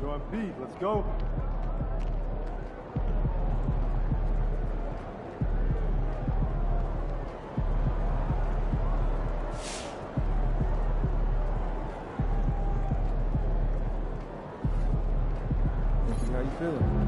Joe MP, let's go. How you feeling?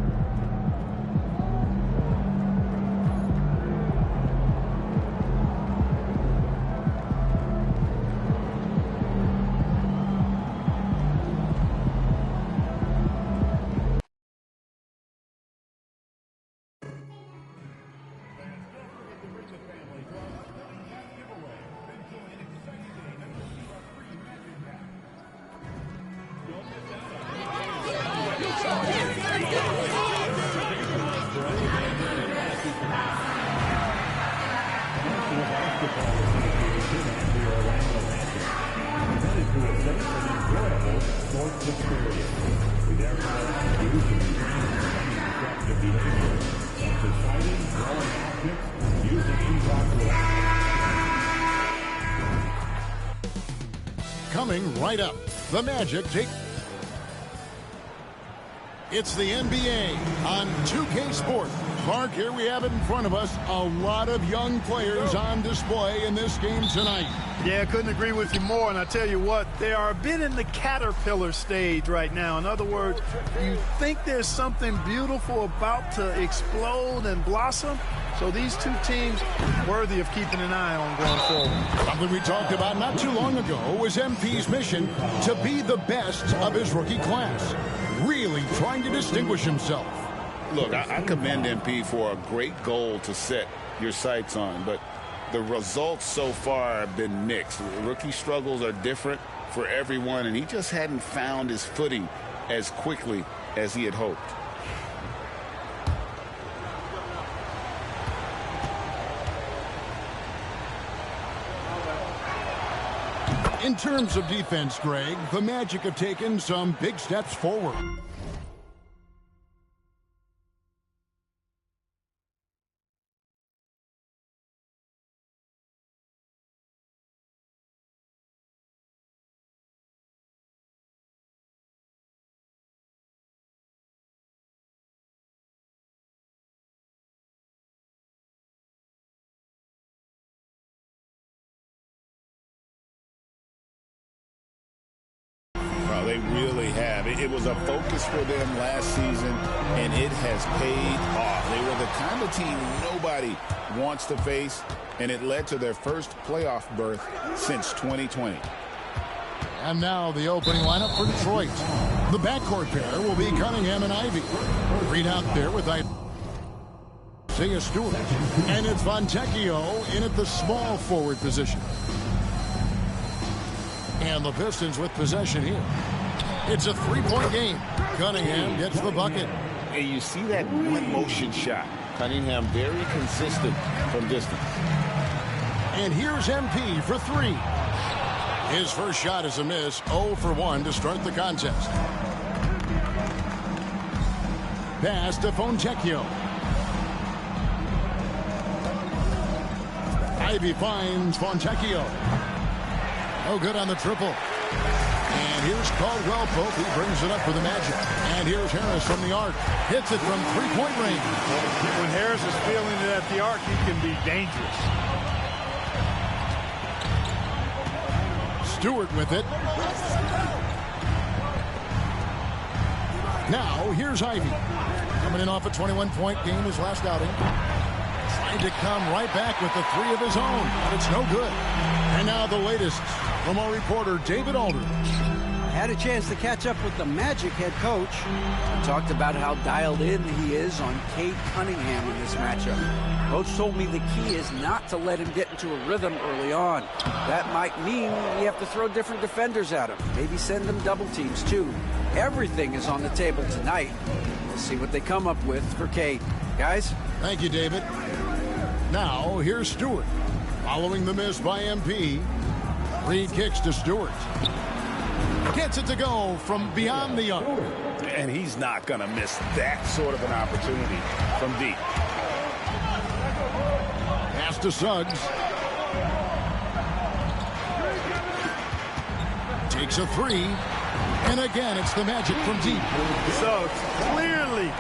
Coming right up, the Magic take. It's the NBA on 2K Sport. Mark, here we have it in front of us. A lot of young players on display in this game tonight. Yeah, I couldn't agree with you more. And I tell you what, they are a bit in the caterpillar stage right now. In other words, you think there's something beautiful about to explode and blossom. So these two teams worthy of keeping an eye on going forward. Something we talked about not too long ago was MP's mission to be the best of his rookie class. Really trying to distinguish himself. Look, I commend MP for a great goal to set your sights on, but the results so far have been mixed. Rookie struggles are different for everyone, and he just hadn't found his footing as quickly as he had hoped. In terms of defense, Greg, the Magic have taken some big steps forward. They really have. It was a focus for them last season, and it has paid off. They were the kind of team nobody wants to face, and it led to their first playoff berth since 2020. And now the opening lineup for Detroit. The backcourt pair will be Cunningham and Ivy. Reed out there with Isaiah Stewart. And it's Fontecchio in at the small forward position. And the Pistons with possession here. It's a three-point game. Cunningham gets the bucket. And you see that one-motion shot. Cunningham very consistent from distance. And here's MP for three. His first shot is a miss. 0 for 1 to start the contest. Pass to Fontecchio. Ivy finds Fontecchio. Oh, good on the triple. And here's Caldwell Pope. He brings it up for the Magic. And here's Harris from the arc. Hits it from three-point range. When Harris is feeling it at the arc, he can be dangerous. Stewart with it. Now, here's Ivy. Coming in off a 21-point game his last outing. Trying to come right back with the three of his own, but it's no good. And now the latest from our reporter, David Aldridge. Had a chance to catch up with the Magic head coach. Talked about how dialed in he is on Cade Cunningham in this matchup. Coach told me the key is not to let him get into a rhythm early on. That might mean you have to throw different defenders at him. Maybe send them double teams too. Everything is on the table tonight. We'll see what they come up with for Cade. Guys? Thank you, David. Now, here's Stewart. Following the miss by MP. Reed kicks to Stewart. Gets it to go from beyond the arc. And he's not going to miss that sort of an opportunity from deep. Pass to Suggs. Takes a three. And again, it's the Magic from deep. So clearly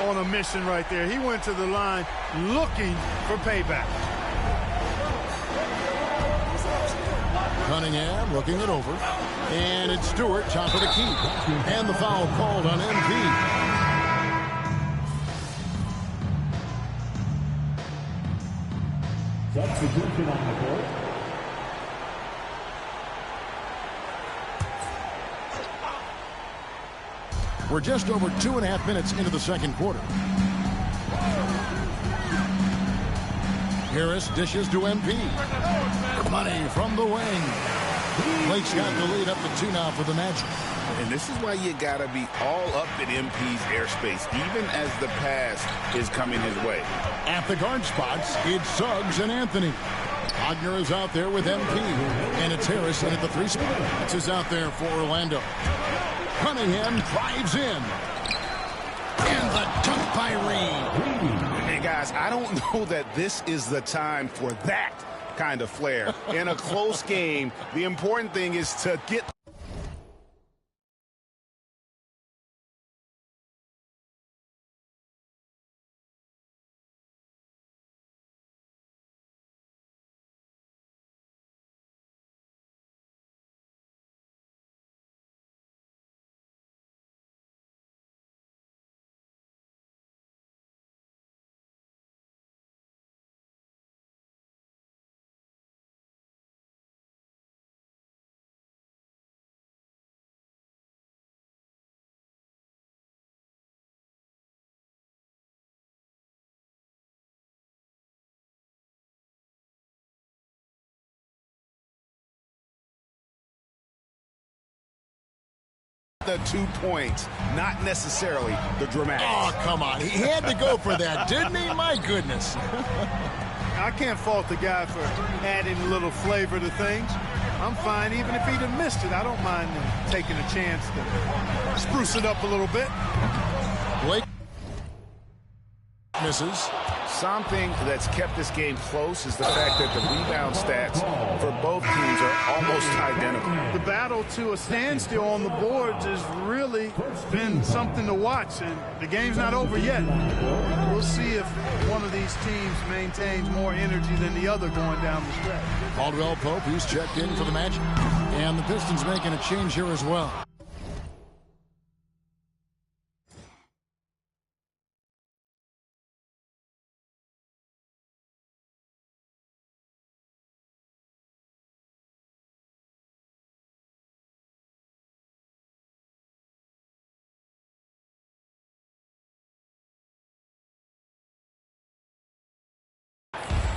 on a mission right there. He went to the line looking for payback. Cunningham looking it over. And it's Stewart, top of the key. And the foul called on MP. Substitution on the court. We're just over 2.5 minutes into the second quarter. Harris dishes to MP. Money from the wing. Blake's got the lead up to 2 now for the Magic. And this is why you got to be all up in MP's airspace, even as the pass is coming his way. At the guard spots, it's Suggs and Anthony. Wagner is out there with MP. And it's Harris in at the 3 spot. This is out there for Orlando. Cunningham drives in. And the dunk by Reed. Hey, guys, I don't know that this is the time for that kind of flair. In a close game, the important thing is to get... The 2 points, not necessarily the dramatic. Oh, come on. He had to go for that, didn't he? My goodness. I can't fault the guy for adding a little flavor to things. I'm fine. Even if he'd have missed it, I don't mind taking a chance to spruce it up a little bit. Blake misses. Something that's kept this game close is the fact that the rebound stats for both teams are almost identical. The battle to a standstill on the boards has really been something to watch, and the game's not over yet. We'll see if one of these teams maintains more energy than the other going down the stretch. Caldwell Pope, who's checked in for the Magic. And the Pistons making a change here as well.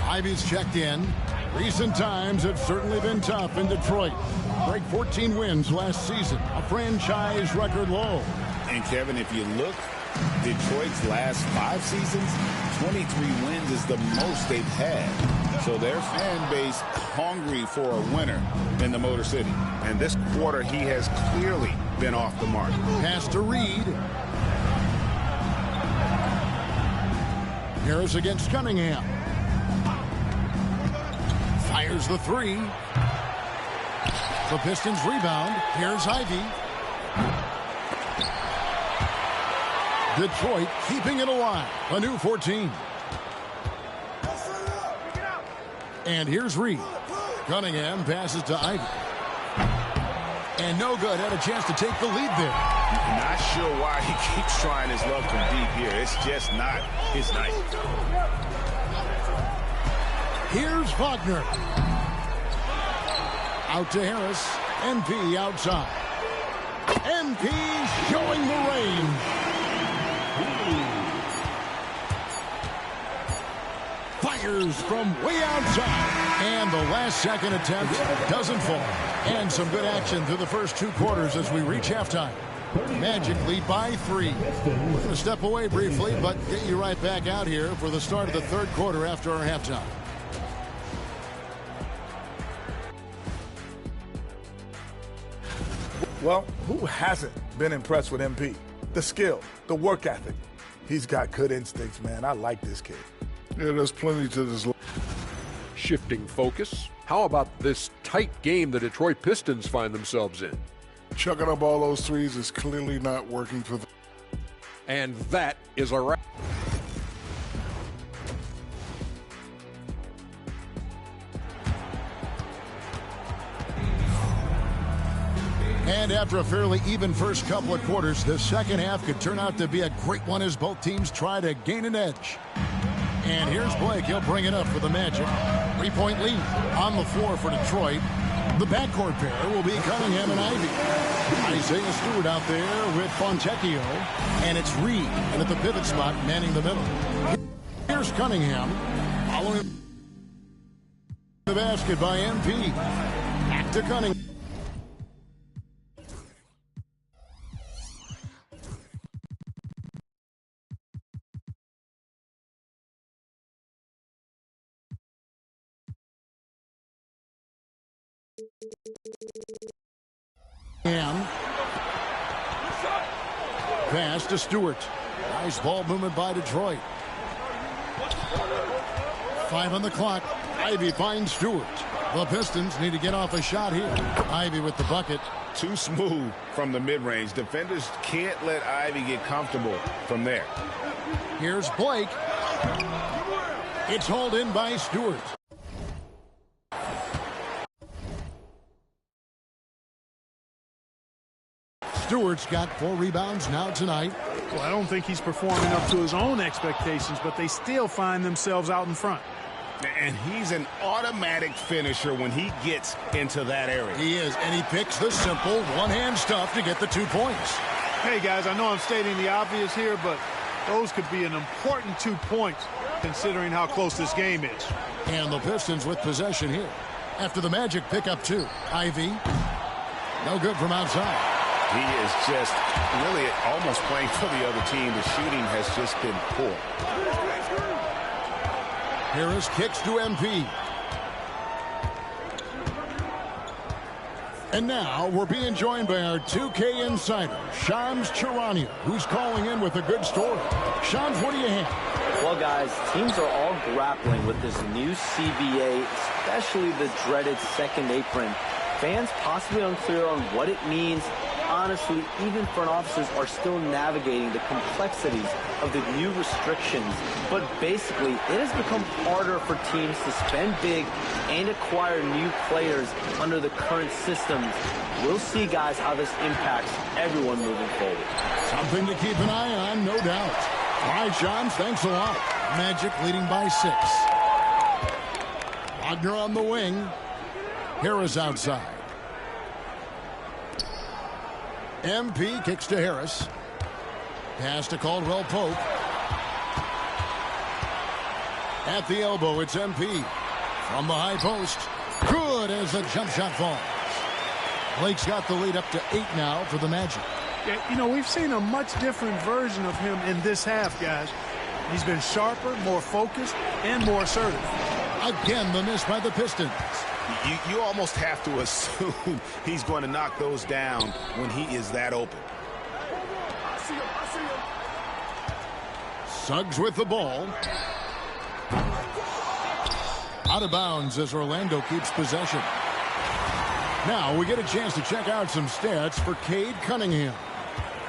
Ivy's checked in. Recent times have certainly been tough in Detroit. Break 14 wins last season, a franchise record low. And Kevin, if you look, Detroit's last 5 seasons, 23 wins is the most they've had. So their fan base hungry for a winner in the Motor City. And this quarter, he has clearly been off the mark. Pass to Reed. Harris against Cunningham. Fires the 3. The Pistons rebound. Here's Ivy. Detroit keeping it alive. A new 14. And here's Reed. Cunningham passes to Ivy. And no good. Had a chance to take the lead there. Not sure why he keeps trying his luck from deep here. It's just not his night. Here's Wagner. Out to Harris. MP outside. MP showing the range. Fires from way outside. And the last second attempt doesn't fall. And some good action through the first 2 quarters as we reach halftime. Magic lead by 3. We're going to step away briefly, but get you right back out here for the start of the 3rd quarter after our halftime. Well, who hasn't been impressed with MP? The skill, the work ethic. He's got good instincts, man. I like this kid. Yeah, there's plenty to this. Shifting focus, how about this tight game the Detroit Pistons find themselves in? Chucking up all those threes is clearly not working for them. And that is a wrap. And after a fairly even first couple of quarters, the second half could turn out to be a great one as both teams try to gain an edge. And here's Blake. He'll bring it up for the Magic. 3-point lead on the floor for Detroit. The backcourt pair will be Cunningham and Ivy. Isaiah Stewart out there with Fontecchio. And it's Reed and at the pivot spot manning the middle. Here's Cunningham following the basket by MP. Back to Cunningham. Pass to Stewart. Nice ball movement by Detroit. 5 on the clock. Ivy finds Stewart. The Pistons need to get off a shot here. Ivy with the bucket. Too smooth from the mid-range. Defenders can't let Ivy get comfortable from there. Here's Blake. It's hauled in by Stewart. Stewart's got 4 rebounds now tonight. Well, I don't think he's performing up to his own expectations, but they still find themselves out in front. And he's an automatic finisher when he gets into that area. He is, and he picks the simple one-hand stuff to get the 2 points. Hey, guys, I know I'm stating the obvious here, but those could be an important 2 points considering how close this game is. And the Pistons with possession here. After the Magic pick up 2. Ivy. No good from outside. He is just really almost playing for the other team. The shooting has just been poor. Harris kicks to MP. And now we're being joined by our 2K insider, Shams Charania, who's calling in with a good story. Shams, what do you have? Well, guys, teams are all grappling with this new CBA, especially the dreaded second apron. Fans possibly unclear on what it means. Honestly, even front offices are still navigating the complexities of the new restrictions. But basically, it has become harder for teams to spend big and acquire new players under the current systems. We'll see, guys, how this impacts everyone moving forward. Something to keep an eye on, no doubt. All right, Shams, thanks a lot. Magic leading by 6. Wagner on the wing. Harris outside. MP kicks to Harris. Pass to Caldwell Pope. At the elbow, it's MP. From the high post. Good as the jump shot falls. Blake's got the lead up to 8 now for the Magic. Yeah, you know, we've seen a much different version of him in this half, guys. He's been sharper, more focused, and more assertive. Again, the miss by the Pistons. You almost have to assume he's going to knock those down when he is that open. Suggs with the ball. Out of bounds as Orlando keeps possession. Now we get a chance to check out some stats for Cade Cunningham.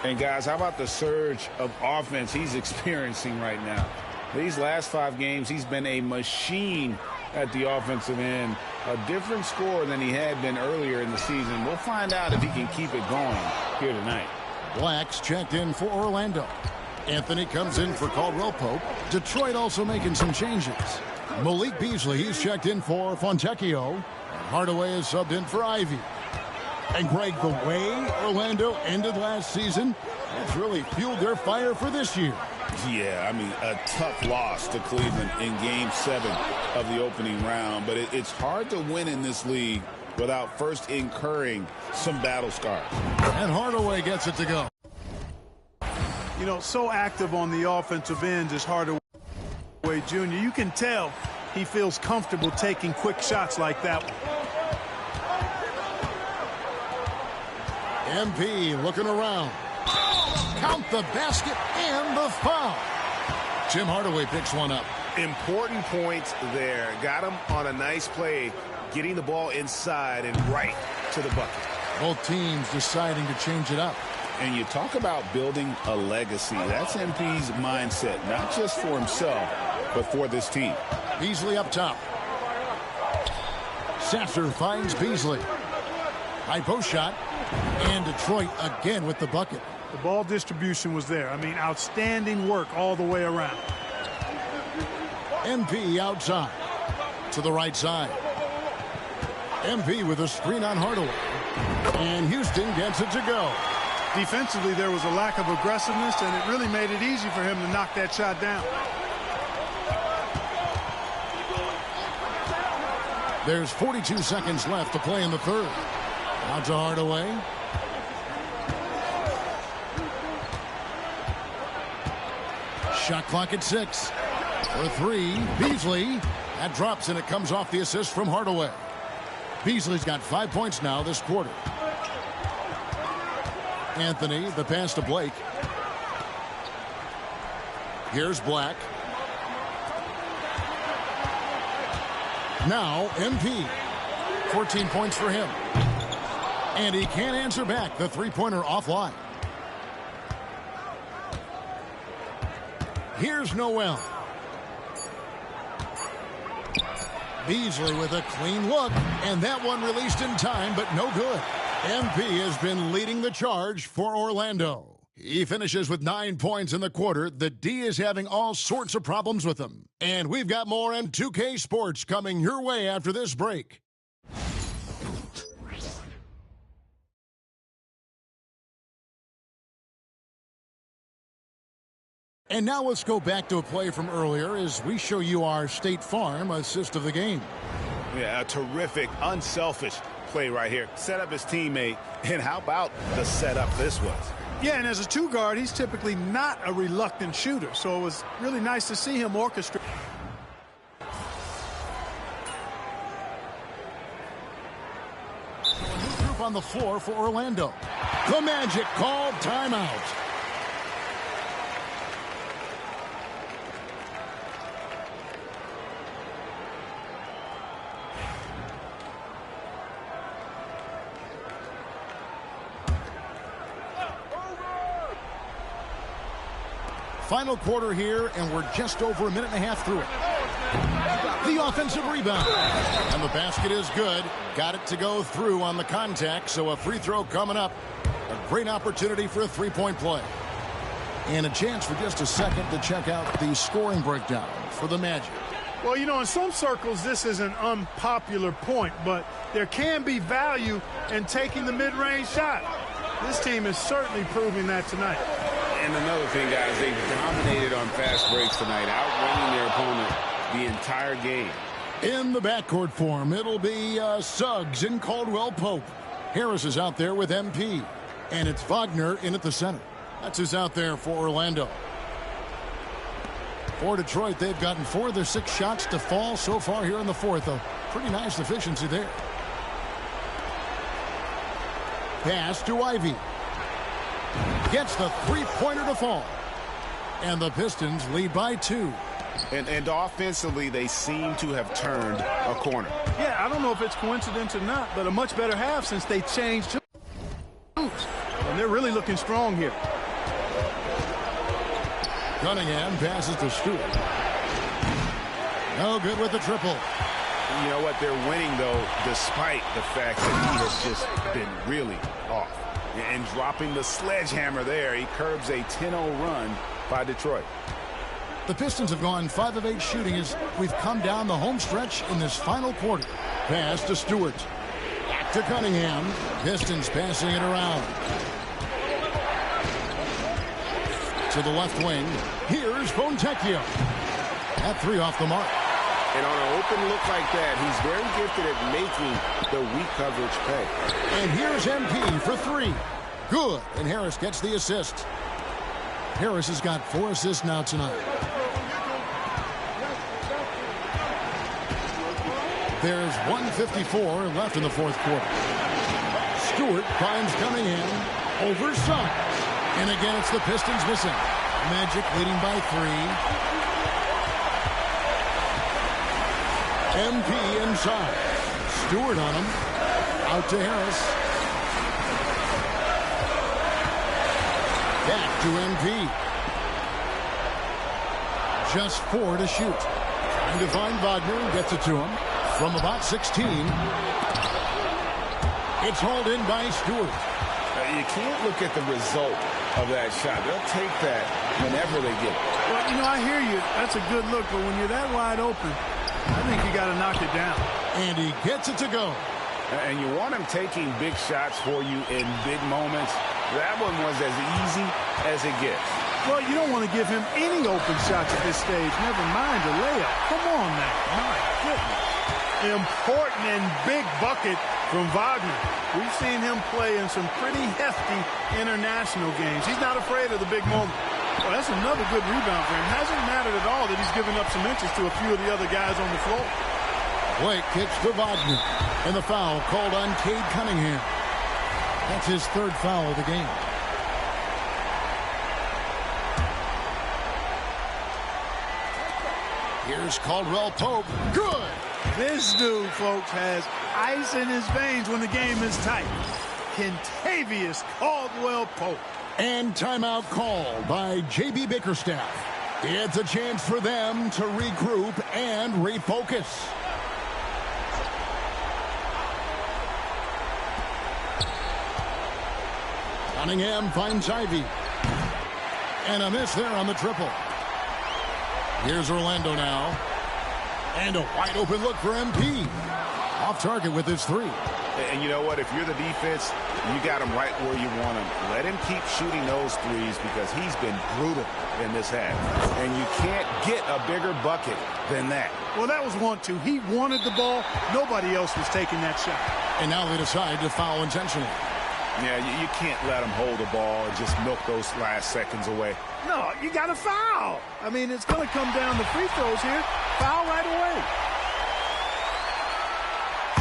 And guys, how about the surge of offense he's experiencing right now? These last 5 games, he's been a machine at the offensive end. A different score than he had been earlier in the season. We'll find out if he can keep it going here tonight. Black's checked in for Orlando. Anthony comes in for Caldwell Pope. Detroit also making some changes. Malik Beasley, he's checked in for Fontecchio. Hardaway is subbed in for Ivy. And Greg, the way Orlando ended last season, it's really fueled their fire for this year. Yeah, I mean, a tough loss to Cleveland in Game 7 of the opening round. But it's hard to win in this league without first incurring some battle scars. And Hardaway gets it to go. You know, so active on the offensive end is Hardaway Jr. You can tell he feels comfortable taking quick shots like that one. MP looking around. Count the basket and the foul. Tim Hardaway picks one up. Important points there. Got him on a nice play, getting the ball inside and right to the bucket. Both teams deciding to change it up. And you talk about building a legacy. That's MP's mindset, not just for himself, but for this team. Beasley up top. Sasser finds Beasley. High post shot. And Detroit again with the bucket. The ball distribution was there. I mean, outstanding work all the way around. MP outside to the right side. MP with a screen on Hardaway. And Houston gets it to go. Defensively, there was a lack of aggressiveness, and it really made it easy for him to knock that shot down. There's 42 seconds left to play in the third. Out to Hardaway. Shot clock at 6. For 3, Beasley. That drops, and it comes off the assist from Hardaway. Beasley's got 5 points now this quarter. Anthony, the pass to Blake. Here's Black. Now, MP. 14 points for him. And he can't answer back. The three-pointer offline. Here's Noel. Beasley with a clean look. And that one released in time, but no good. MP has been leading the charge for Orlando. He finishes with 9 points in the quarter. The D is having all sorts of problems with him. And we've got more M2K Sports coming your way after this break. And now let's go back to a play from earlier as we show you our State Farm assist of the game. Yeah, a terrific, unselfish play right here. Set up his teammate, and how about the setup this was? Yeah, and as a two guard, he's typically not a reluctant shooter, so it was really nice to see him orchestrate. So a new group on the floor for Orlando. The Magic called timeout. Final quarter here, and we're just over a minute and a half through it. The offensive rebound. And the basket is good. Got it to go through on the contact, so a free throw coming up. A great opportunity for a three-point play. And a chance for just a second to check out the scoring breakdown for the Magic. Well, you know, in some circles, this is an unpopular point, but there can be value in taking the mid-range shot. This team is certainly proving that tonight. And another thing, guys, they've dominated on fast breaks tonight, outrunning their opponent the entire game. In the backcourt form, it'll be Suggs and Caldwell Pope. Harris is out there with MP. And it's Wagner in at the center. That's who's out there for Orlando. For Detroit, they've gotten 4 of their 6 shots to fall so far here in the fourth. A pretty nice efficiency there. Pass to Ivy. Gets the three-pointer to fall. And the Pistons lead by 2. And offensively, they seem to have turned a corner. Yeah, I don't know if it's coincidence or not, but a much better half since they changed shoots. And they're really looking strong here. Cunningham passes to Stewart. No good with the triple. You know what? They're winning, though, despite the fact that he has just been really off. And dropping the sledgehammer there, he curbs a 10-0 run by Detroit. The Pistons have gone 5 of 8 shooting as we've come down the home stretch in this final quarter. Pass to Stewart. Back to Cunningham. Pistons passing it around. To the left wing. Here's Fontecchio. That 3 off the mark. And on an open look like that, he's very gifted at making the weak coverage pay. And here's MP for 3. Good. And Harris gets the assist. Harris has got 4 assists now tonight. There's 1:54 left in the fourth quarter. Stewart finds Cunningham over Suggs. And again, it's the Pistons missing. Magic leading by 3. MP inside. Stewart on him. Out to Harris. Back to MP. Just 4 to shoot. Trying to find Wagner. Gets it to him from about 16. It's hauled in by Stewart. You can't look at the result of that shot. They'll take that whenever they get it. Well, you know, I hear you. That's a good look, but when you're that wide open, I think you got to knock it down. And he gets it to go. And you want him taking big shots for you in big moments. That one was as easy as it gets. Well, you don't want to give him any open shots at this stage. Never mind a layup. Come on now. My goodness. Important and big bucket from Wagner. We've seen him play in some pretty hefty international games. He's not afraid of the big moment. Well, that's another good rebound for him. Hasn't mattered at all that he's given up some inches to a few of the other guys on the floor. Blake kicks to Wagner. And the foul called on Cade Cunningham. That's his 3rd foul of the game. Here's Caldwell Pope. Good. This dude, folks, has ice in his veins when the game is tight. Kentavious Caldwell Pope. And timeout called by J.B. Bickerstaff. It's a chance for them to regroup and refocus. Cunningham finds Ivy. And a miss there on the triple. Here's Orlando now. And a wide open look for MP. Off target with his 3. And you know what? If you're the defense, you got him right where you want him. Let him keep shooting those threes because he's been brutal in this half. And you can't get a bigger bucket than that. Well, that was 1-2. He wanted the ball. Nobody else was taking that shot. And now they decide to foul intentionally. Yeah, you can't let him hold the ball and just milk those last seconds away. No, you got to foul. I mean, it's going to come down to free throws here. Foul right away.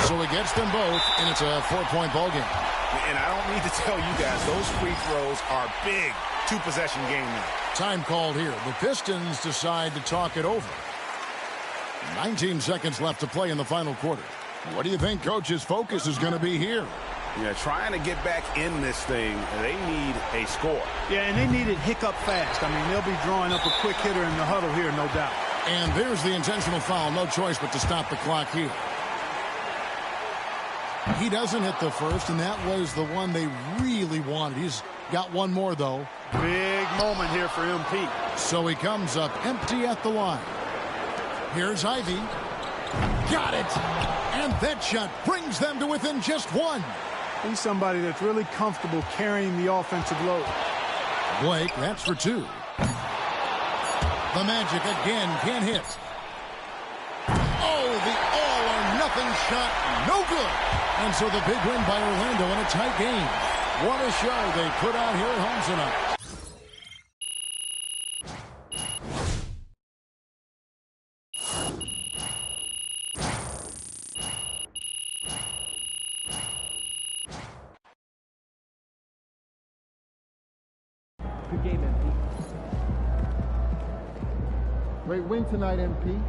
So he gets them both, and it's a 4-point ball game. And I don't need to tell you guys, those free throws are big 2-possession game now. Time called here. The Pistons decide to talk it over. 19 seconds left to play in the final quarter. What do you think Coach's focus is going to be here? Yeah, trying to get back in this thing, they need a score. Yeah, and they need it hiccup fast. I mean, they'll be drawing up a quick hitter in the huddle here, no doubt. And there's the intentional foul. No choice but to stop the clock here. He doesn't hit the first, and that was the one they really wanted. He's got one more, though. Big moment here for MP. So he comes up empty at the line. Here's Ivy. Got it! And that shot brings them to within just 1. He's somebody that's really comfortable carrying the offensive load. Blake, that's for 2. The Magic again can't hit. Oh, the all-or-nothing shot, no good. And so the big win by Orlando in a tight game. What a show they put out here at home tonight. Good game, MP. Great win tonight, MP.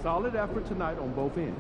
Solid effort tonight on both ends.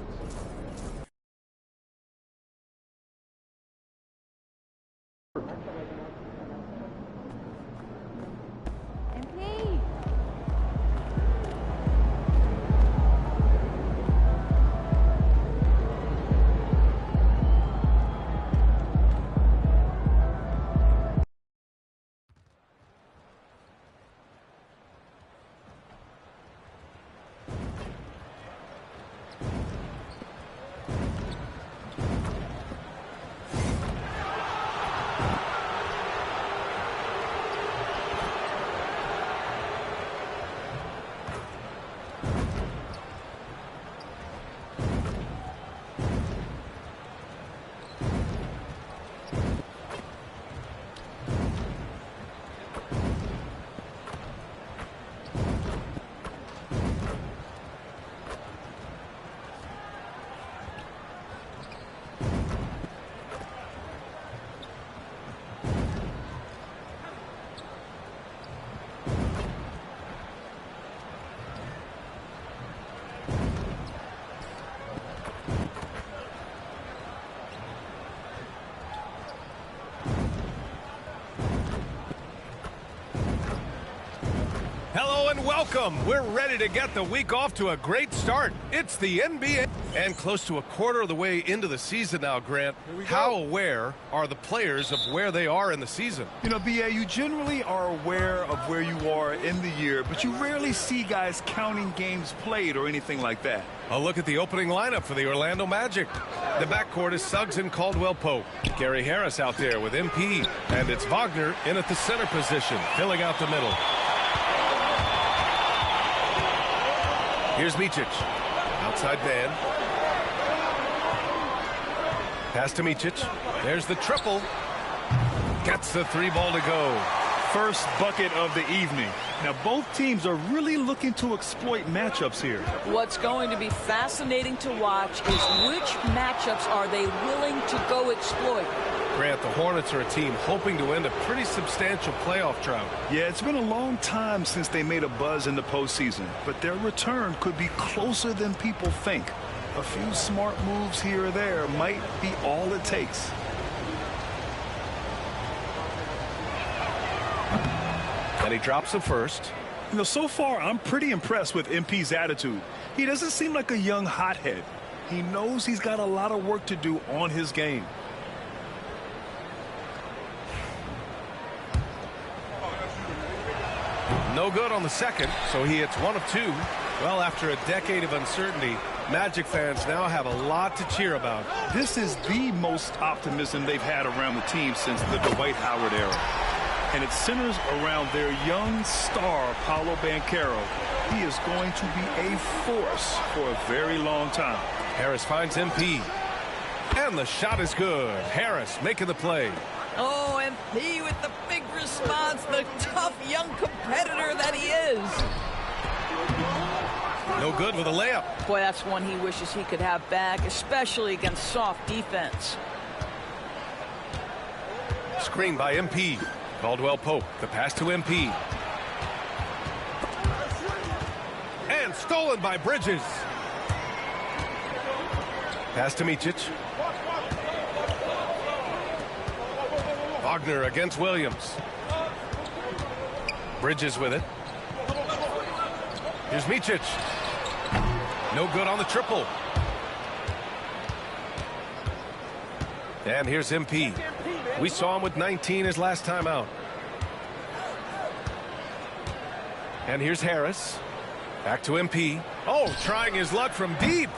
Hello and welcome. We're ready to get the week off to a great start. It's the NBA. And close to a quarter of the way into the season now, Grant. How aware are the players of where they are in the season? You know, B.A., you generally are aware of where you are in the year, but you rarely see guys counting games played or anything like that. A look at the opening lineup for the Orlando Magic. The backcourt is Suggs and Caldwell-Pope. Gary Harris out there with MP. And it's Wagner in at the center position, filling out the middle. Here's Micic. Outside man. Pass to Micic. There's the triple. Gets the three ball to go. First bucket of the evening. Now, both teams are really looking to exploit matchups here. What's going to be fascinating to watch is which matchups are they willing to go exploit. Grant, the Hornets are a team hoping to end a pretty substantial playoff drought. Yeah, it's been a long time since they made a buzz in the postseason, but their return could be closer than people think. A few smart moves here or there might be all it takes. And he drops the first. You know, so far, I'm pretty impressed with MP's attitude. He doesn't seem like a young hothead. He knows he's got a lot of work to do on his game. No good on the second, so he hits one of two. Well, after a decade of uncertainty, Magic fans now have a lot to cheer about. This is the most optimism they've had around the team since the Dwight Howard era. And it centers around their young star, Paolo Banchero. He is going to be a force for a very long time. Harris finds MP. And the shot is good. Harris making the play. Oh, MP with the big response, the tough young competitor that he is. No good with a layup. Boy, that's one he wishes he could have back, especially against soft defense. Screen by MP. Caldwell-Pope, the pass to MP. And stolen by Bridges. Pass to Micic. Wagner against Williams. Bridges with it. Here's Micic. No good on the triple. And here's MP. We saw him with 19 his last time out. And here's Harris. Back to MP. Oh, trying his luck from deep.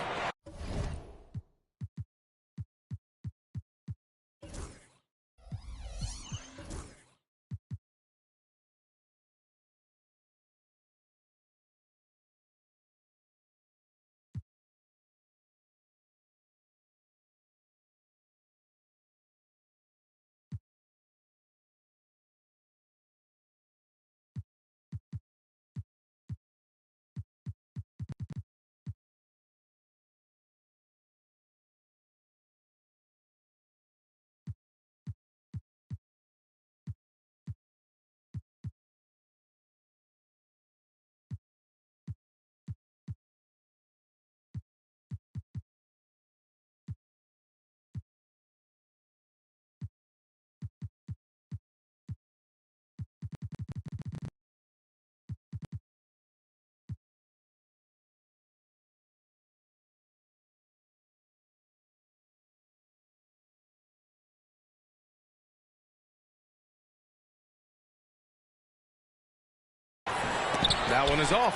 That one is off.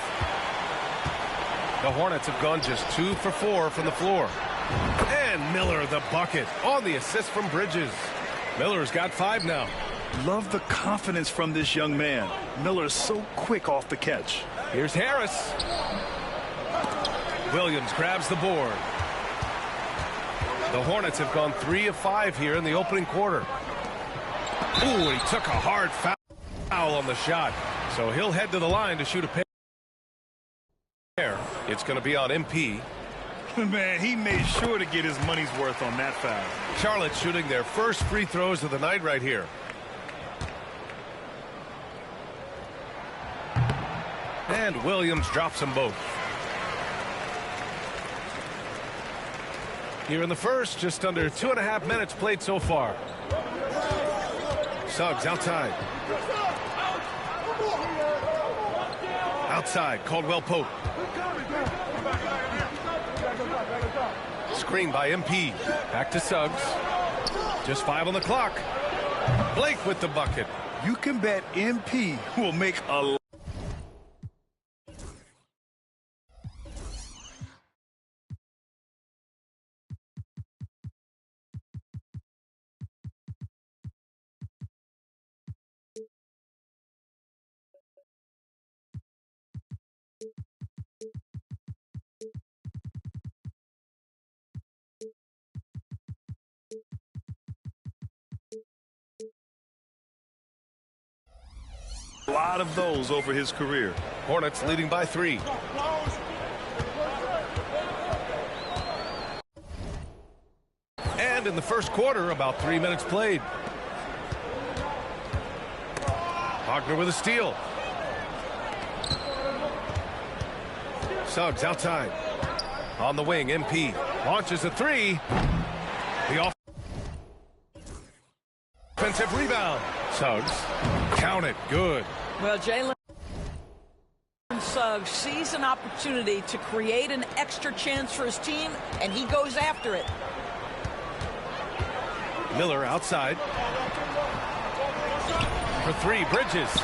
The Hornets have gone just 2 for 4 from the floor. And Miller the bucket on the assist from Bridges. Miller's got 5 now. Love the confidence from this young man. Miller is so quick off the catch. Here's Harris. Williams grabs the board. The Hornets have gone 3 of 5 here in the opening quarter. Ooh, he took a hard foul on the shot. So he'll head to the line to shoot a pair. It's going to be on MP. Man, he made sure to get his money's worth on that foul. Charlotte shooting their first free throws of the night right here. And Williams drops them both. Here in the first, just under 2.5 minutes played so far. Suggs outside. Outside, Caldwell Pope. Screen by MP. Back to Suggs. Just 5 on the clock. Blake with the bucket. You can bet MP will make a lot of those over his career. Hornets leading by 3. And in the first quarter, about 3 minutes played. Wagner with a steal. Suggs outside. On the wing, MP launches a 3. The offensive rebound. Suggs. Count it. Good. Well, Jalen Suggs sees an opportunity to create an extra chance for his team, and he goes after it. Miller outside. For 3, Bridges.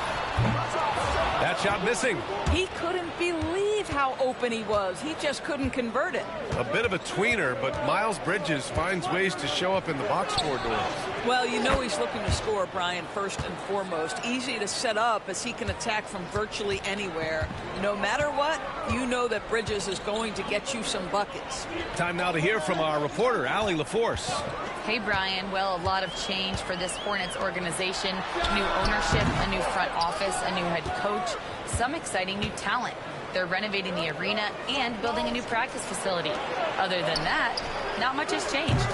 That shot missing. He couldn't believe how open he was. He just couldn't convert it. A bit of a tweener, but Miles Bridges finds ways to show up in the box score doors. Well, you know he's looking to score, Brian, first and foremost. Easy to set up as he can attack from virtually anywhere. No matter what, you know that Bridges is going to get you some buckets. Time now to hear from our reporter, Allie LaForce. Hey, Brian. Well, a lot of change for this Hornets organization. New ownership, a new front office, a new head coach, some exciting new talent. They're renovating the arena and building a new practice facility. Other than that, not much has changed.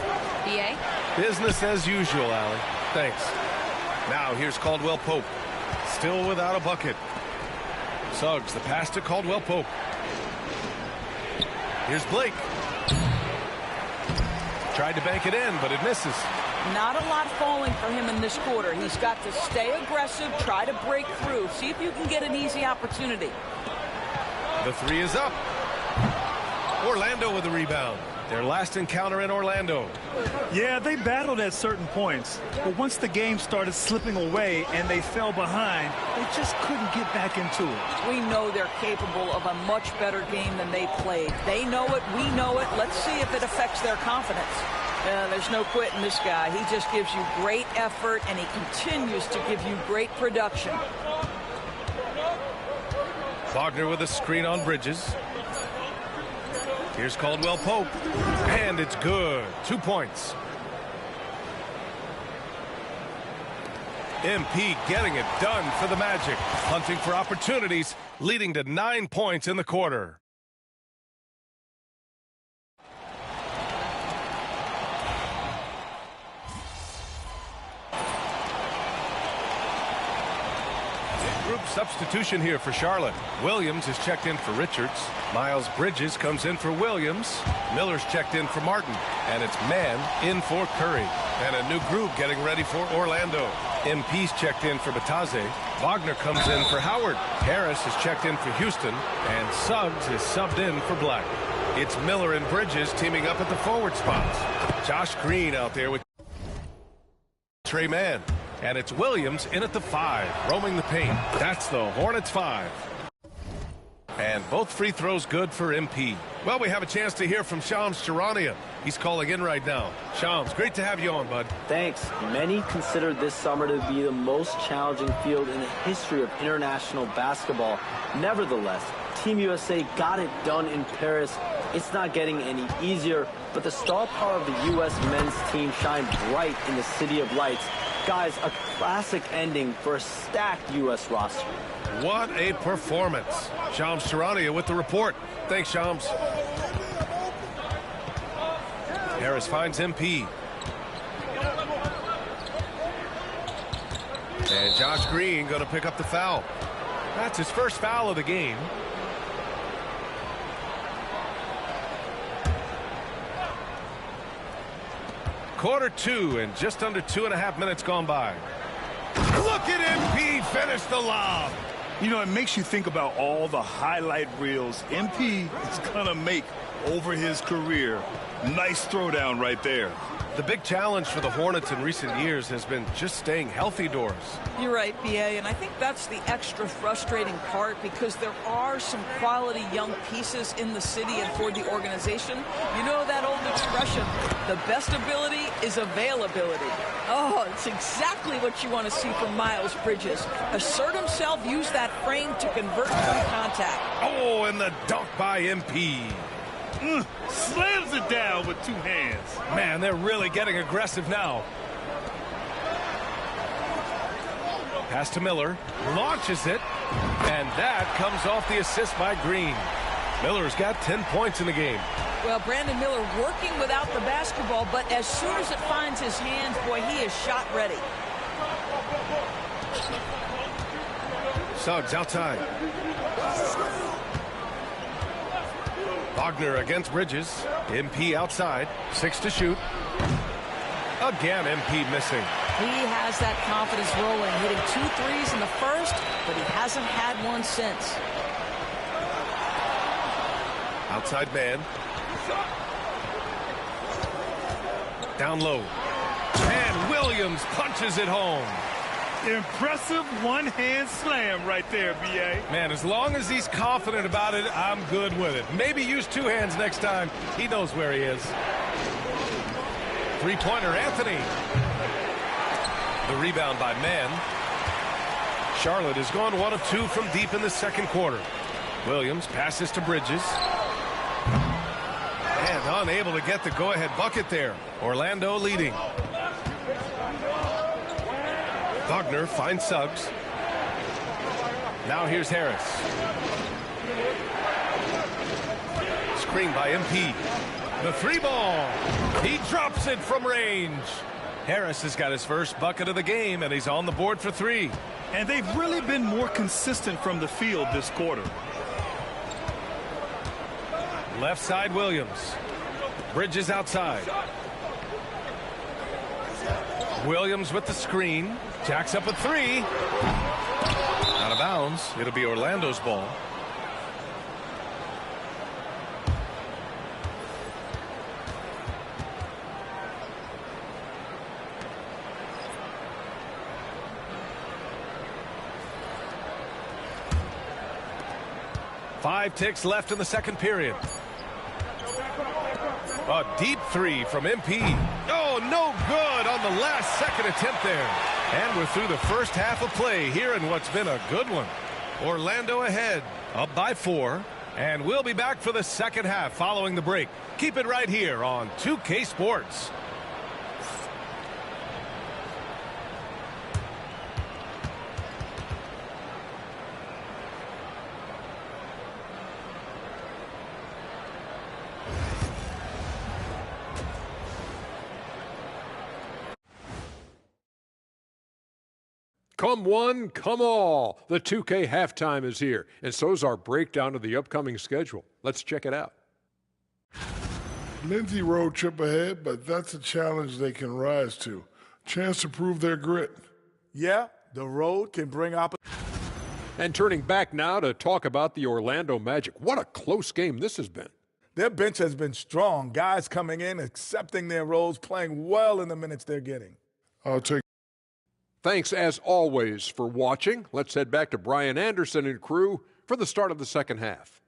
BA? Business as usual, Allie. Thanks. Now here's Caldwell Pope. Still without a bucket. Suggs, the pass to Caldwell Pope. Here's Blake. Tried to bank it in, but it misses. Not a lot falling for him in this quarter. He's got to stay aggressive, try to break through, see if you can get an easy opportunity. The 3 is up. Orlando with the rebound. Their last encounter in Orlando. Yeah, they battled at certain points, but once the game started slipping away and they fell behind, they just couldn't get back into it. We know they're capable of a much better game than they played. They know it, we know it. Let's see if it affects their confidence. There's no quitting this guy. He just gives you great effort, and he continues to give you great production. Wagner with a screen on Bridges. Here's Caldwell Pope. And it's good. 2 points. MP getting it done for the Magic. Hunting for opportunities, leading to 9 points in the quarter. Substitution here for Charlotte. Williams is checked in for Richards. Miles Bridges comes in for Williams. Miller's checked in for Martin. And it's Mann in for Curry. And a new group getting ready for Orlando. MP's checked in for Batase. Wagner comes in for Howard. Harris is checked in for Houston. And Suggs is subbed in for Black. It's Miller and Bridges teaming up at the forward spots. Josh Green out there with Trey Mann. And it's Williams in at the 5, roaming the paint. That's the Hornets 5. And both free throws good for MP. Well, we have a chance to hear from Shams Charania. He's calling in right now. Shams, great to have you on, bud. Thanks. Many consider this summer to be the most challenging field in the history of international basketball. Nevertheless, Team USA got it done in Paris. It's not getting any easier, but the star power of the U.S. men's team shined bright in the City of Lights. Guys, a classic ending for a stacked U.S. roster. What a performance. Shams Charania with the report. Thanks, Shams. Harris finds MP. And Josh Green going to pick up the foul. That's his first foul of the game. Quarter 2 and just under 2.5 minutes gone by. Look at MP finish the lob. You know, it makes you think about all the highlight reels MP is going to make over his career. Nice throwdown right there. The big challenge for the Hornets in recent years has been just staying healthy, Doris. You're right, B.A., and I think that's the extra frustrating part because there are some quality young pieces in the city and for the organization. You know that old expression, the best ability is availability. Oh, it's exactly what you want to see from Miles Bridges. Assert himself, use that frame to convert from contact. Oh, and the dunk by MP. Slams it down with two hands. Man, they're really getting aggressive now. Pass to Miller, launches it, and that comes off the assist by Green. Miller's got 10 points in the game. Well, Brandon Miller working without the basketball, but as soon as it finds his hands, boy, he is shot ready. Suggs outside. Wagner against Bridges. MP outside. 6 to shoot. Again, MP missing. He has that confidence rolling, hitting 2 threes in the first, but he hasn't had one since. Outside man. Down low. And Williams punches it home. Impressive one-hand slam right there, B.A. Man, as long as he's confident about it, I'm good with it. Maybe use 2 hands next time. He knows where he is. Three-pointer, Anthony. The rebound by Mann. Charlotte has gone 1 of 2 from deep in the second quarter. Williams passes to Bridges. And unable to get the go-ahead bucket there. Orlando leading. Wagner finds Suggs. Now here's Harris. Screen by MP. The 3-ball. He drops it from range. Harris has got his first bucket of the game, and he's on the board for 3. And they've really been more consistent from the field this quarter. Left side, Williams. Bridges outside. Williams with the screen. Jacks up a 3. Out of bounds. It'll be Orlando's ball. Five ticks left in the second period. A deep 3 from MP. Oh, no good on the last second attempt there. And we're through the first half of play here in what's been a good one. Orlando ahead, up by 4. And we'll be back for the second half following the break. Keep it right here on 2K Sports. Come one, come all. The 2K halftime is here, and so's our breakdown of the upcoming schedule. Let's check it out. Lindsay road trip ahead, but that's a challenge they can rise to. Chance to prove their grit. Yeah, the road can bring opportunity. And turning back now to talk about the Orlando Magic. What a close game this has been. Their bench has been strong. Guys coming in, accepting their roles, playing well in the minutes they're getting. I'll take. Thanks, as always, for watching. Let's head back to Brian Anderson and crew for the start of the second half.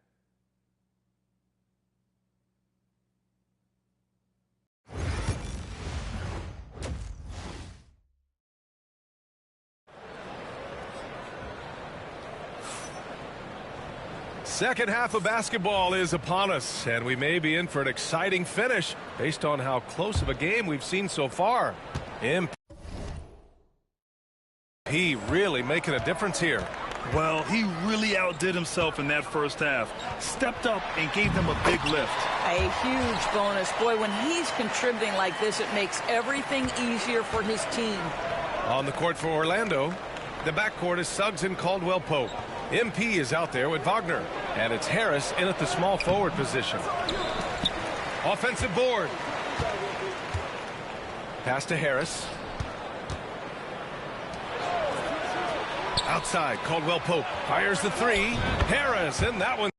Second half of basketball is upon us, and we may be in for an exciting finish based on how close of a game we've seen so far. MP really making a difference here. Well, he really outdid himself in that first half. Stepped up and gave them a big lift. A huge bonus. Boy, when he's contributing like this, it makes everything easier for his team. On the court for Orlando, the backcourt is Suggs and Caldwell-Pope. MP is out there with Wagner, and it's Harris in at the small forward position. Offensive board. Pass to Harris. Outside, Caldwell-Pope fires the three. Harris, and that one.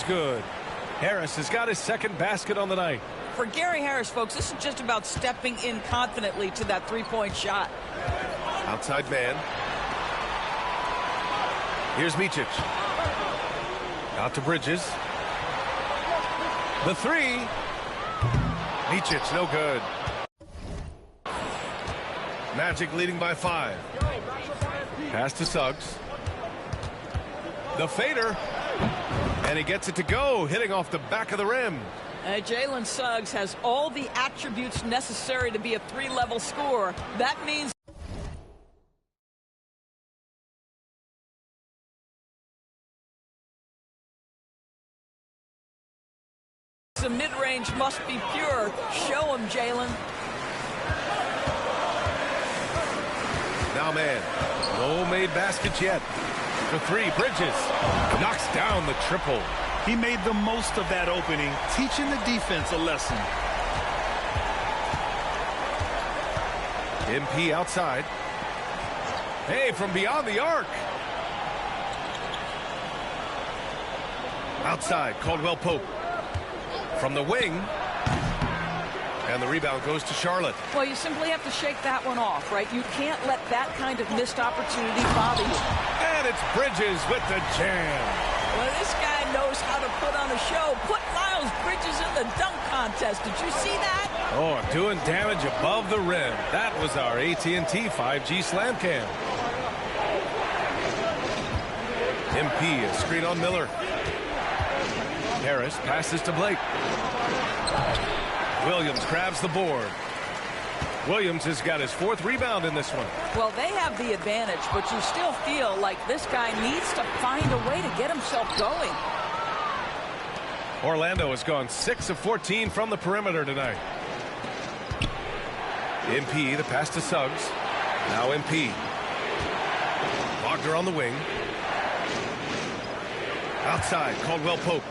Good. Harris has got his second basket on the night. For Gary Harris, folks, this is just about stepping in confidently to that three-point shot. Outside man. Here's Micic. Out to Bridges. The three. Micic, no good. Magic leading by 5. Pass to Suggs. The fader. And he gets it to go, hitting off the back of the rim. Jalen Suggs has all the attributes necessary to be a three-level scorer. That means the mid-range must be pure. Show him, Jalen. Now, man, no made baskets yet. The three, Bridges knocks down the triple. He made the most of that opening, teaching the defense a lesson. MP outside. Hey, from beyond the arc. Outside, Caldwell-Pope. From the wing. And the rebound goes to Charlotte. Well, you simply have to shake that one off, right? You can't let that kind of missed opportunity bother you. And it's Bridges with the jam. Well, this guy knows how to put on a show. Put Miles Bridges in the dunk contest. Did you see that? Oh, doing damage above the rim. That was our AT&T 5G slam cam. MP, a screen on Miller. Harris passes to Blake. Williams grabs the board. Williams has got his 4th rebound in this one. Well, they have the advantage, but you still feel like this guy needs to find a way to get himself going. Orlando has gone 6 of 14 from the perimeter tonight. MP, the pass to Suggs. Now MP. Wagner on the wing. Outside, Caldwell-Pope.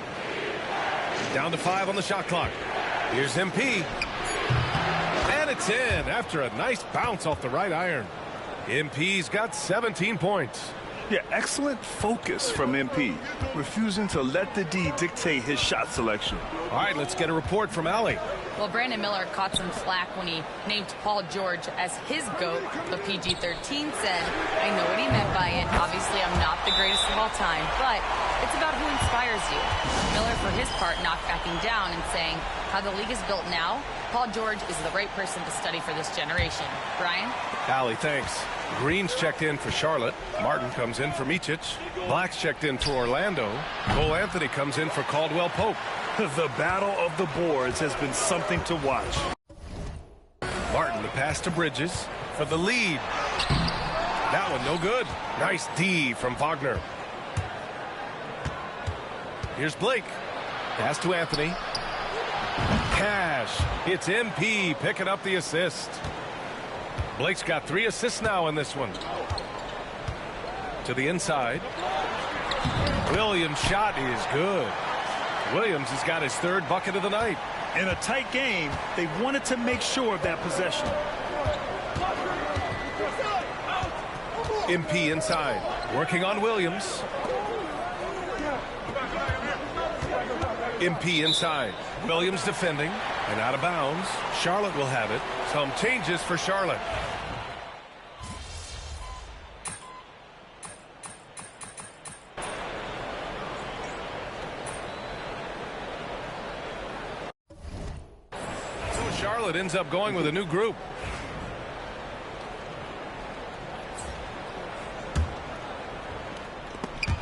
Down to 5 on the shot clock. Here's MP. And it's in after a nice bounce off the right iron. MP's got 17 points. Yeah, excellent focus from MP, refusing to let the D dictate his shot selection. All right, let's get a report from Allie. Well, Brandon Miller caught some slack when he named Paul George as his GOAT. The PG-13 said, I know what he meant by it. Obviously, I'm not the greatest of all time, but it's about who inspires you. Miller, for his part, not backing down and saying, how the league is built now, Paul George is the right person to study for this generation. Brian? Allie, thanks. Green's checked in for Charlotte. Martin comes in for Micic. Black's checked in for Orlando. Cole Anthony comes in for Caldwell-Pope. The battle of the boards has been something to watch. Martin, the pass to Bridges for the lead. That one no good. Nice D from Wagner. Here's Blake. Pass to Anthony. Cash. It's MP picking up the assist. Blake's got 3 assists now in this one. To the inside. Williams' shot is good. Williams has got his third bucket of the night. In a tight game, they wanted to make sure of that possession. MP inside, working on Williams. MP inside. Williams defending and out of bounds. Charlotte will have it. Some changes for Charlotte. So Charlotte ends up going with a new group.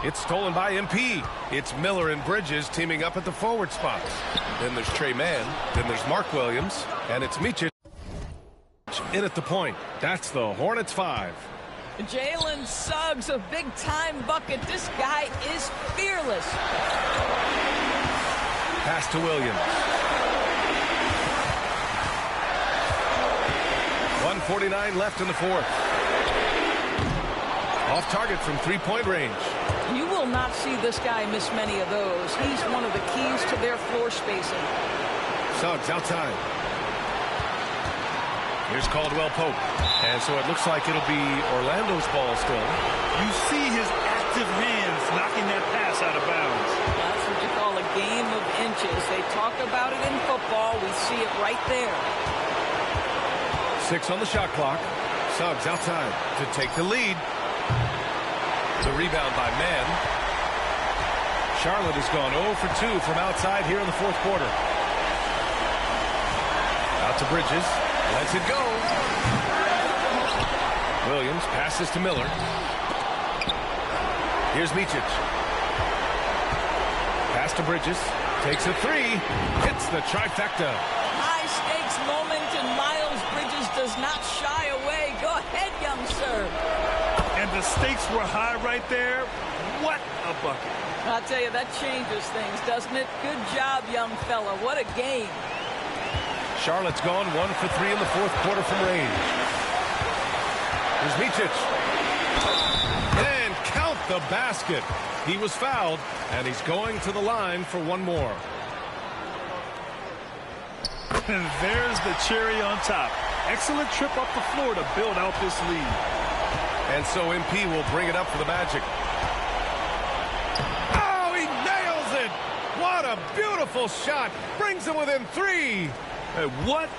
It's stolen by MP. It's Miller and Bridges teaming up at the forward spots. Then there's Trey Mann. Then there's Mark Williams. And it's Micic in at the point. That's the Hornets 5. Jalen Suggs, a big-time bucket. This guy is fearless. Pass to Williams. 1:49 left in the fourth. Off target from three-point range. You will not see this guy miss many of those. He's one of the keys to their floor spacing. Suggs outside. Here's Caldwell Pope. And so it looks like it'll be Orlando's ball still. You see his active hands knocking that pass out of bounds. That's what you call a game of inches. They talk about it in football. We see it right there. 6 on the shot clock. Suggs outside to take the lead. The rebound by Mann. Charlotte has gone 0 for 2 from outside here in the fourth quarter. Out to Bridges. Lets it go. Williams passes to Miller. Here's Micic. Pass to Bridges. Takes a three. Hits the trifecta. High stakes moment, and Miles Bridges does not shy away. Go ahead, young sir. And the stakes were high right there. What a bucket. I'll tell you, that changes things, doesn't it? Good job, young fella. What a game. Charlotte's gone 1 for 3 in the fourth quarter from range. Here's Micic. And count the basket. He was fouled, and he's going to the line for one more. And there's the cherry on top. Excellent trip up the floor to build out this lead. And so MP will bring it up for the Magic. Oh, he nails it! What a beautiful shot! Brings him within 3. Hey, what?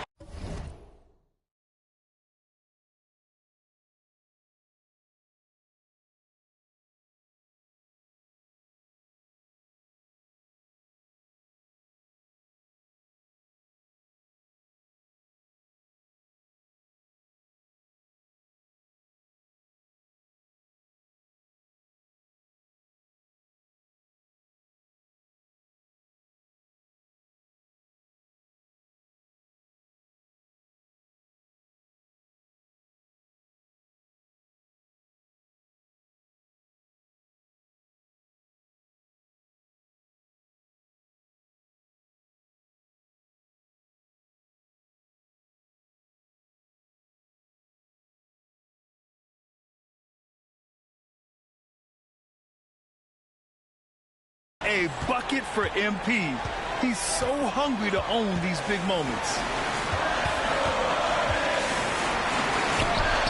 A bucket for MP. He's so hungry to own these big moments.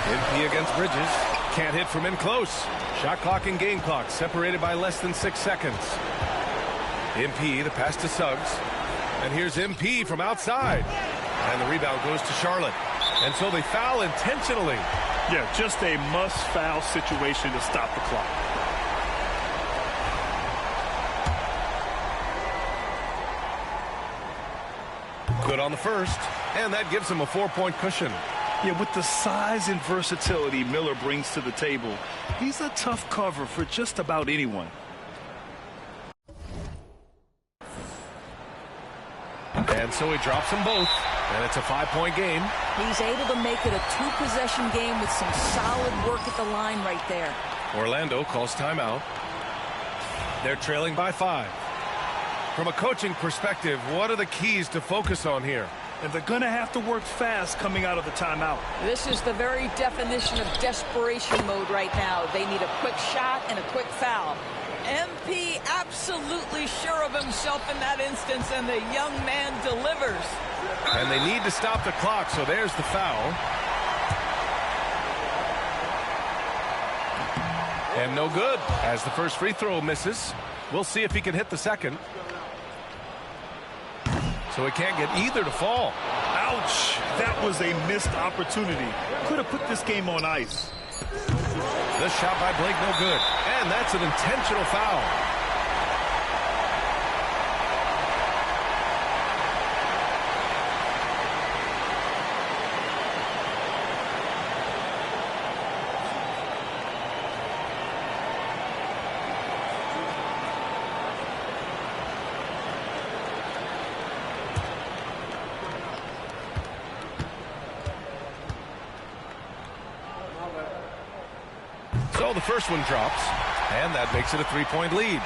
MP against Bridges. Can't hit from in close. Shot clock and game clock separated by less than 6 seconds. MP, the pass to Suggs. And here's MP from outside. And the rebound goes to Charlotte. And so they foul intentionally. Yeah, just a must-foul situation to stop the clock. Good on the first, and that gives him a 4-point cushion. Yeah, with the size and versatility Miller brings to the table, he's a tough cover for just about anyone. And so he drops them both, and it's a 5-point game. He's able to make it a 2-possession game with some solid work at the line right there. Orlando calls timeout. They're trailing by 5. From a coaching perspective, what are the keys to focus on here? and they're going to have to work fast coming out of the timeout. This is the very definition of desperation mode right now. They need a quick shot and a quick foul. MP absolutely sure of himself in that instance, and the young man delivers. And they need to stop the clock, so there's the foul. And no good, as the first free throw misses. We'll see if he can hit the second. So he can't get either to fall. Ouch! That was a missed opportunity. Could have put this game on ice. This shot by Blake, no good. And that's an intentional foul. So the first one drops, and that makes it a three-point lead.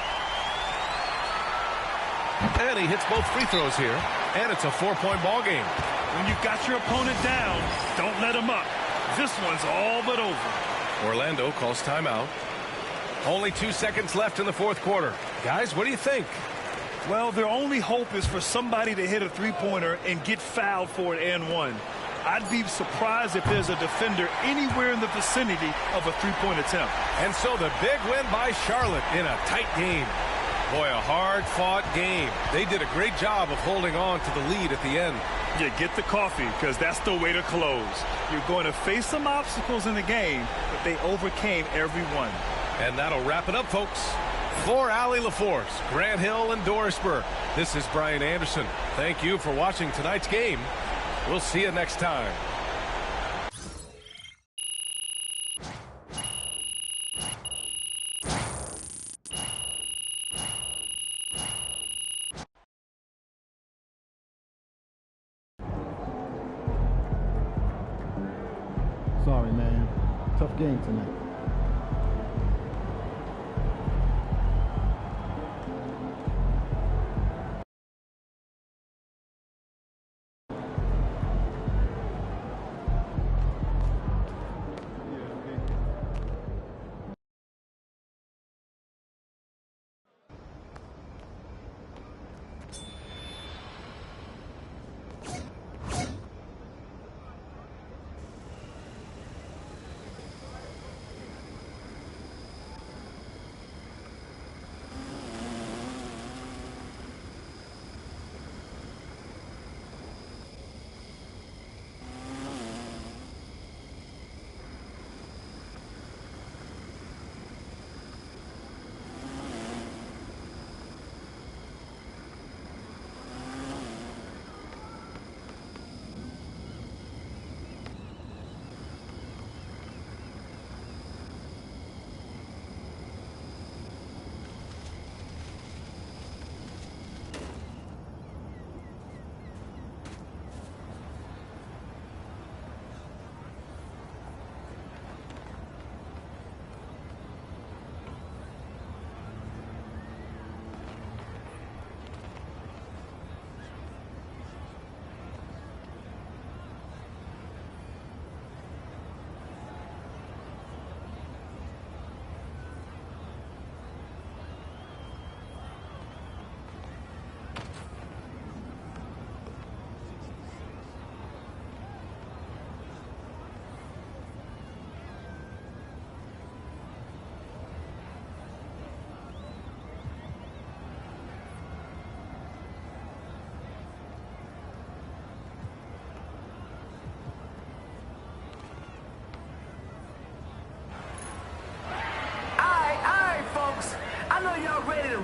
And he hits both free throws here, and it's a four-point ball game. When you've got your opponent down, don't let him up. This one's all but over. Orlando calls timeout. Only 2 seconds left in the fourth quarter. Guys, what do you think? Well, their only hope is for somebody to hit a three-pointer and get fouled for an and one. I'd be surprised if there's a defender anywhere in the vicinity of a three-point attempt. And so the big win by Charlotte in a tight game. Boy, a hard-fought game. They did a great job of holding on to the lead at the end. Yeah, get the coffee, because that's the way to close. You're going to face some obstacles in the game, but they overcame every one. And that'll wrap it up, folks. For Allie LaForce, Grant Hill, and Doris Burke, this is Brian Anderson. Thank you for watching tonight's game. We'll see you next time. Sorry, man. Tough game tonight.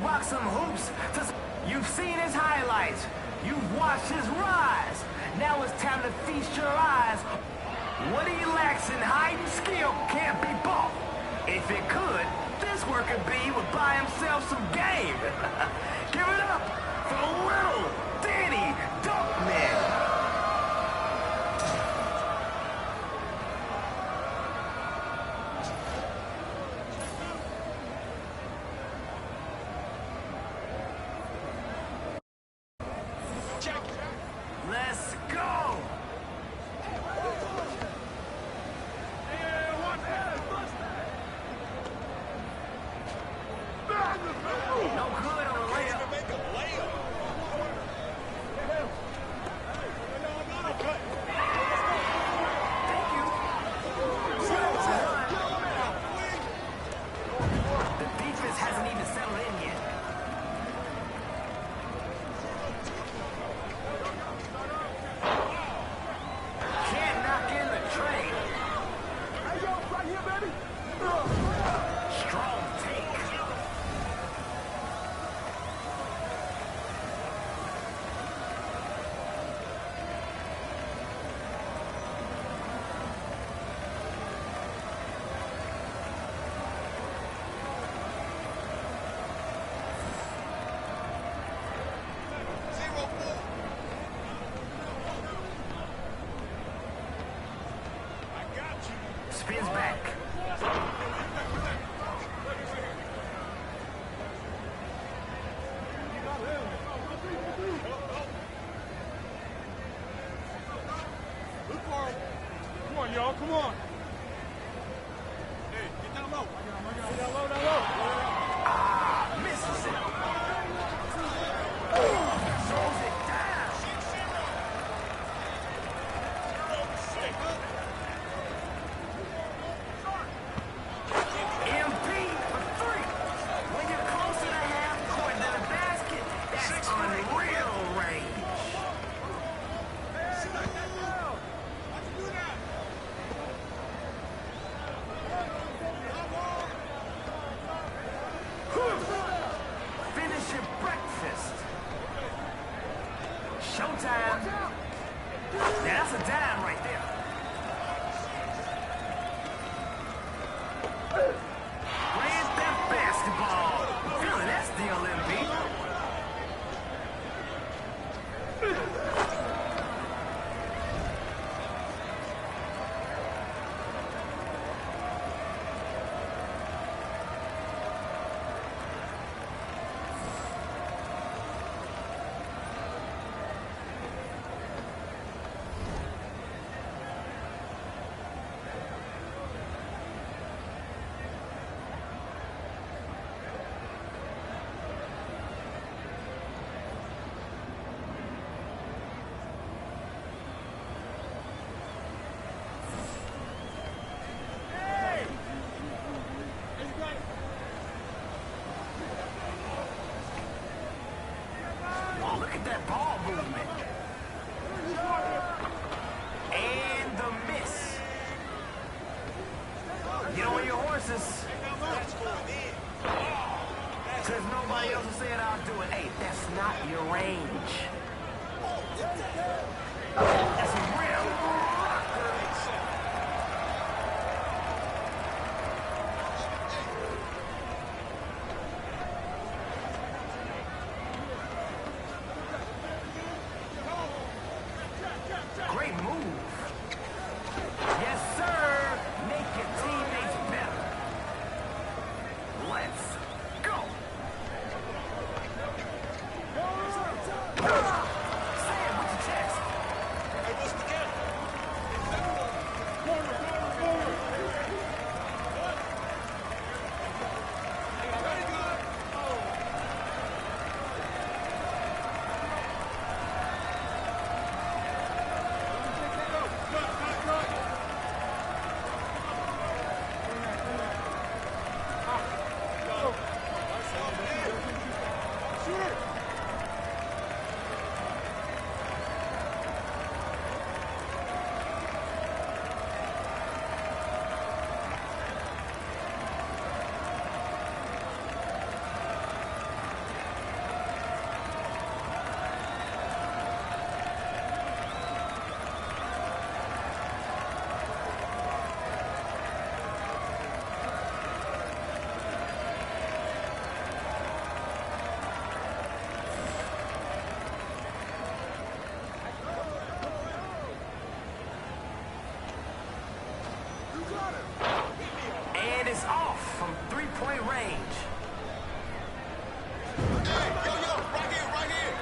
Rock some hoops. You've seen his highlights. You've watched his rise. Now it's time to feast your eyes. What he lacks in height and skill can't be bought. If it could, this worker bee would buy himself some game. Give it up for little Danny Duckman. Let's go! Come on. Hey, get down low. Get down low, down low. Ah, misses it. Throws it down. MP for 3. When you're closer to half court than a basket, that's unreal range. Finish your breakfast. Showtime. Now that's a dime right there. Playing that basketball. Feeling that steal, MP. Oh, look at that ball movement. And the miss. Get on your horses. Because nobody else will say it, I'll do it. Hey, that's not your range. That's a real rocker. Great move. Yes, sir. Make your teammates better. Let's go. Say it with your chest. Hey, what's the count? And it's off from three-point range. Hey, yo, right here, right here.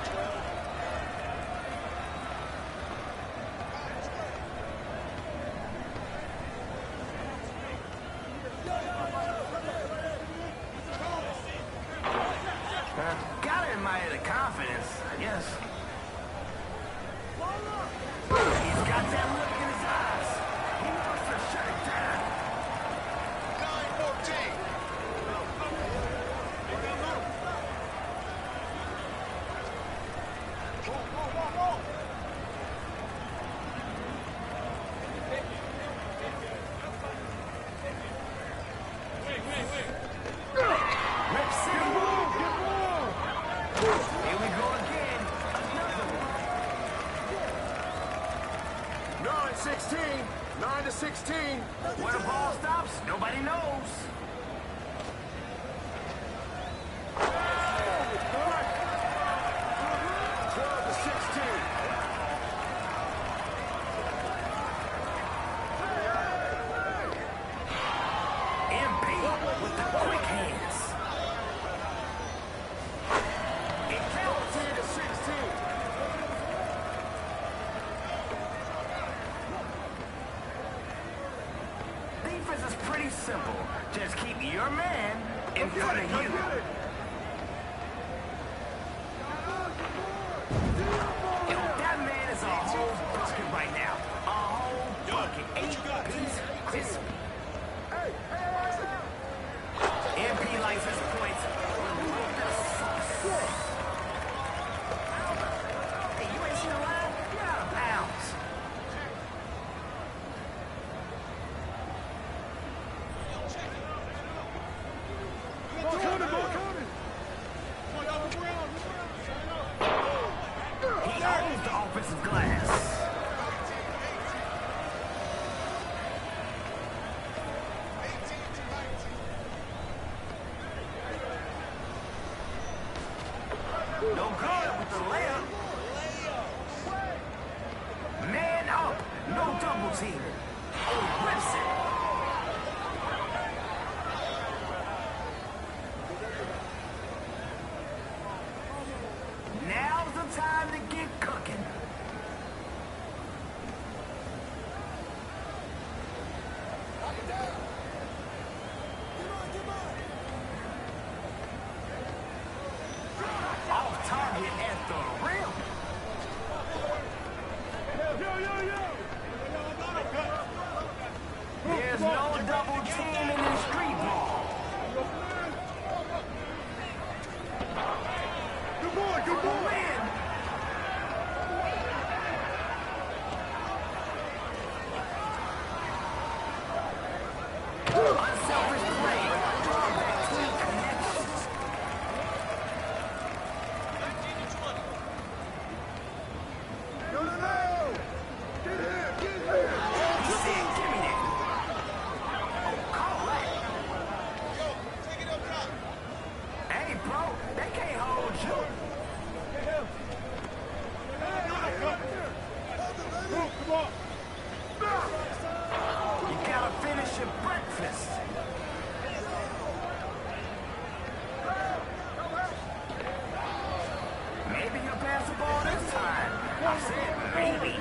Gotta admire the confidence, I guess. He's got that look in his eyes. He wants to shut it down. 9-14. Rip City. Here we go again. Another one. 9-16. 9-16. Where the ball stops, nobody knows. MP with the quick hands. It counts. 10-16. your man in front of you. Yo, that man is a whole bucket right now. A whole bucket. 8-piece crisp. MP likes his points. Hey, you ain't seen a line? You're out of bounds. He owns the offensive glass. No good with the layup. Man up. No double team. Oh, whips it. Now's the time to get cooking. Off target at the rim. There's no double team in this street ball. Good boy, good boy. Unselfish play. Throwback team connection. He said, give me that. Oh, call that. Hey, bro, they can't hold you. You gotta finish your breakfast. Maybe you'll pass the ball this time. I said maybe.